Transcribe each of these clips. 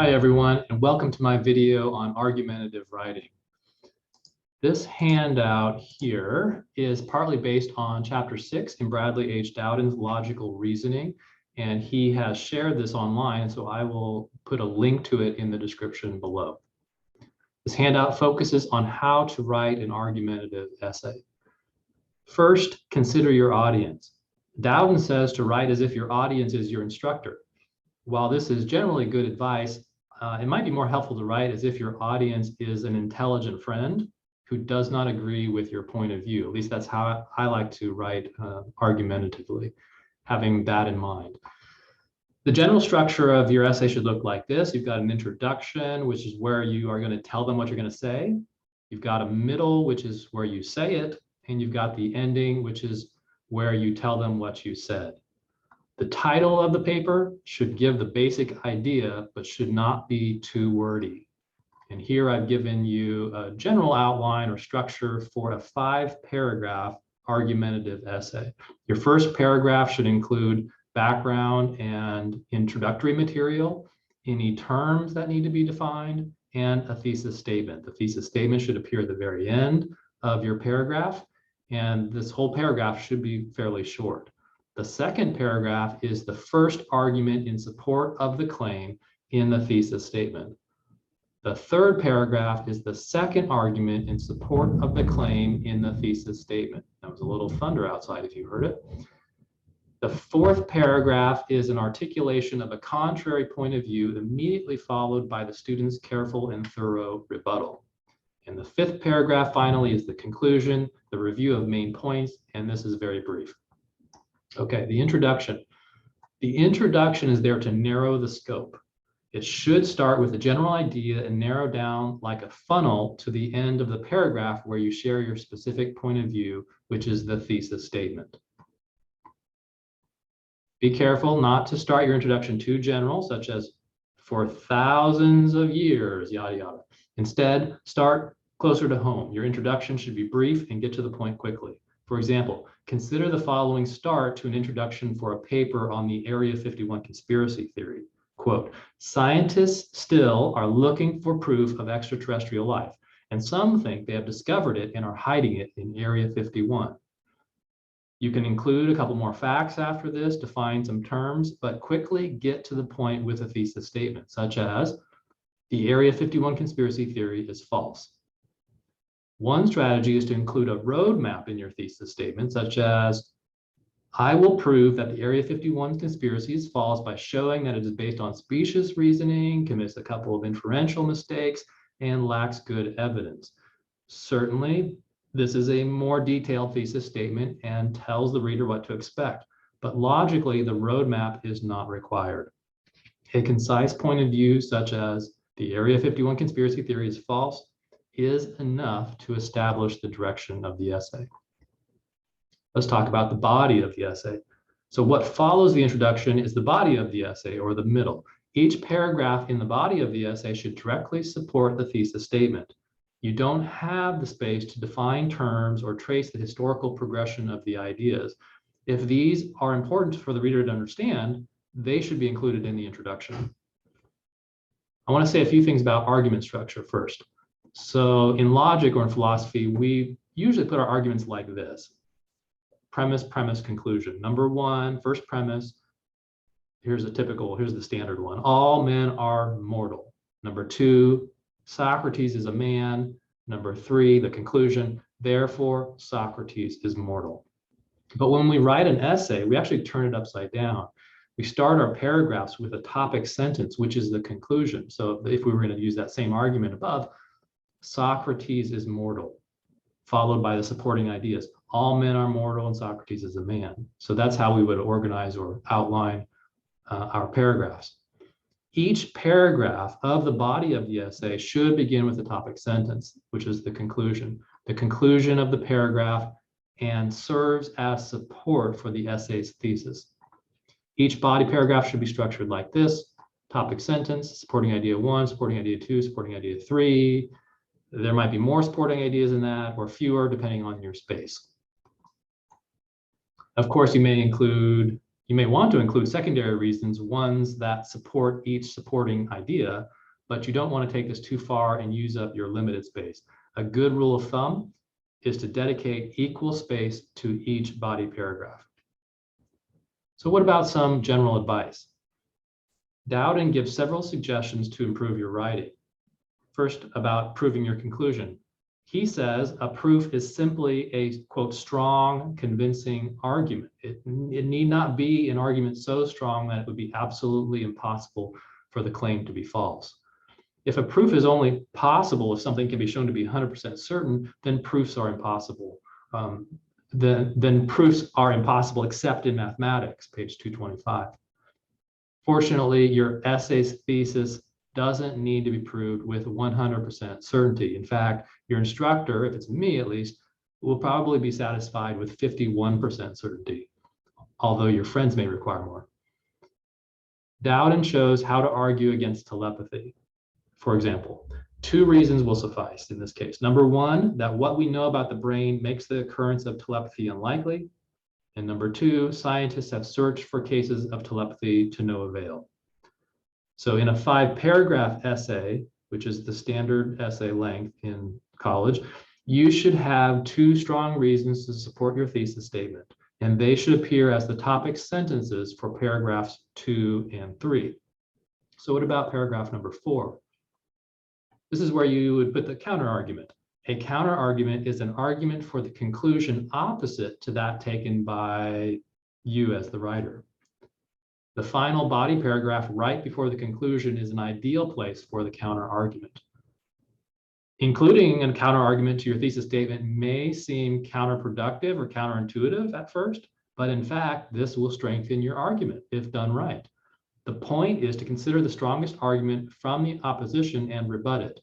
Hi everyone, and welcome to my video on argumentative writing. This handout here is partly based on Chapter 6 in Bradley H. Dowden's Logical Reasoning, and he has shared this online, so I will put a link to it in the description below. This handout focuses on how to write an argumentative essay. First, consider your audience. Dowden says to write as if your audience is your instructor. While this is generally good advice, it might be more helpful to write as if your audience is an intelligent friend who does not agree with your point of view. At least that's how I like to write argumentatively, having that in mind. The general structure of your essay should look like this. You've got an introduction, which is where you are going to tell them what you're going to say. You've got a middle, which is where you say it. And you've got the ending, which is where you tell them what you said. The title of the paper should give the basic idea, but should not be too wordy. And here I've given you a general outline or structure for a 5-paragraph argumentative essay. Your first paragraph should include background and introductory material, any terms that need to be defined, and a thesis statement. The thesis statement should appear at the very end of your paragraph, and this whole paragraph should be fairly short. The second paragraph is the first argument in support of the claim in the thesis statement. The third paragraph is the second argument in support of the claim in the thesis statement. That was a little thunder outside if you heard it. The fourth paragraph is an articulation of a contrary point of view immediately followed by the student's careful and thorough rebuttal. And the fifth paragraph finally is the conclusion, the review of main points, and this is very brief. Okay, the introduction. The introduction is there to narrow the scope. It should start with a general idea and narrow down like a funnel to the end of the paragraph where you share your specific point of view, which is the thesis statement. Be careful not to start your introduction too general, such as for thousands of years, yada, yada. Instead, start closer to home. Your introduction should be brief and get to the point quickly. For example, consider the following start to an introduction for a paper on the Area 51 conspiracy theory. Quote, scientists still are looking for proof of extraterrestrial life, and some think they have discovered it and are hiding it in Area 51. You can include a couple more facts after this, define some terms, but quickly get to the point with a thesis statement, such as the Area 51 conspiracy theory is false. One strategy is to include a roadmap in your thesis statement, such as, I will prove that the Area 51 conspiracy is false by showing that it is based on specious reasoning, commits a couple of inferential mistakes, and lacks good evidence. Certainly, this is a more detailed thesis statement and tells the reader what to expect, but logically, the roadmap is not required. A concise point of view, such as the Area 51 conspiracy theory is false, is enough to establish the direction of the essay. Let's talk about the body of the essay. So what follows the introduction is the body of the essay, or the middle. Each paragraph in the body of the essay should directly support the thesis statement. You don't have the space to define terms or trace the historical progression of the ideas. If these are important for the reader to understand, they should be included in the introduction. I want to say a few things about argument structure first. So in logic or in philosophy, we usually put our arguments like this. Premise, premise, conclusion. Number one, first premise. Here's the standard one. All men are mortal. Number two, Socrates is a man. Number three, the conclusion. Therefore, Socrates is mortal. But when we write an essay, we actually turn it upside down. We start our paragraphs with a topic sentence, which is the conclusion. So if we were going to use that same argument above, Socrates is mortal, followed by the supporting ideas. All men are mortal and Socrates is a man. So that's how we would organize or outline our paragraphs. Each paragraph of the body of the essay should begin with the topic sentence, which is the conclusion of the paragraph, and serves as support for the essay's thesis. Each body paragraph should be structured like this: topic sentence, supporting idea 1, supporting idea 2, supporting idea 3. There might be more supporting ideas in that, or fewer, depending on your space. Of course, you may include You may want to include secondary reasons, ones that support each supporting idea, but you don't want to take this too far and use up your limited space. A good rule of thumb is to dedicate equal space to each body paragraph. So what about some general advice? Dowden gives several suggestions to improve your writing. First, about proving your conclusion. He says a proof is simply a, quote, strong, convincing argument. It need not be an argument so strong that it would be absolutely impossible for the claim to be false. If a proof is only possible if something can be shown to be 100% certain, then proofs are impossible. Then proofs are impossible except in mathematics, page 225. Fortunately, your essay's thesis doesn't need to be proved with 100% certainty. In fact, your instructor, if it's me at least, will probably be satisfied with 51% certainty, although your friends may require more. Dowden shows how to argue against telepathy. For example, 2 reasons will suffice in this case. Number 1, that what we know about the brain makes the occurrence of telepathy unlikely. And number 2, scientists have searched for cases of telepathy to no avail. So in a 5-paragraph essay, which is the standard essay length in college, you should have 2 strong reasons to support your thesis statement, and they should appear as the topic sentences for paragraphs 2 and 3. So what about paragraph number 4? This is where you would put the counter argument. A counter argument is an argument for the conclusion opposite to that taken by you as the writer. The final body paragraph right before the conclusion is an ideal place for the counter argument. Including a counter argument to your thesis statement may seem counterproductive or counterintuitive at first, but in fact, this will strengthen your argument if done right. The point is to consider the strongest argument from the opposition and rebut it.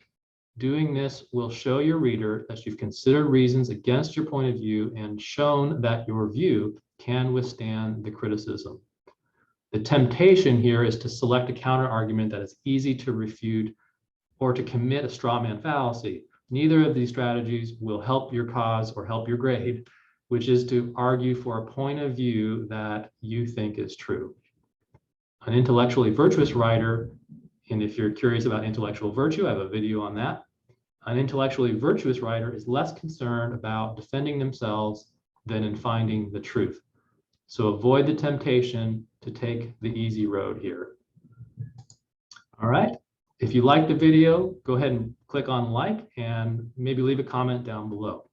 Doing this will show your reader that you've considered reasons against your point of view and shown that your view can withstand the criticism. The temptation here is to select a counter argument that is easy to refute or to commit a straw man fallacy. Neither of these strategies will help your cause or help your grade, which is to argue for a point of view that you think is true. An intellectually virtuous writer, and if you're curious about intellectual virtue, I have a video on that. An intellectually virtuous writer is less concerned about defending themselves than in finding the truth. So avoid the temptation to take the easy road here. All right. If you liked the video, go ahead and click on like and maybe leave a comment down below.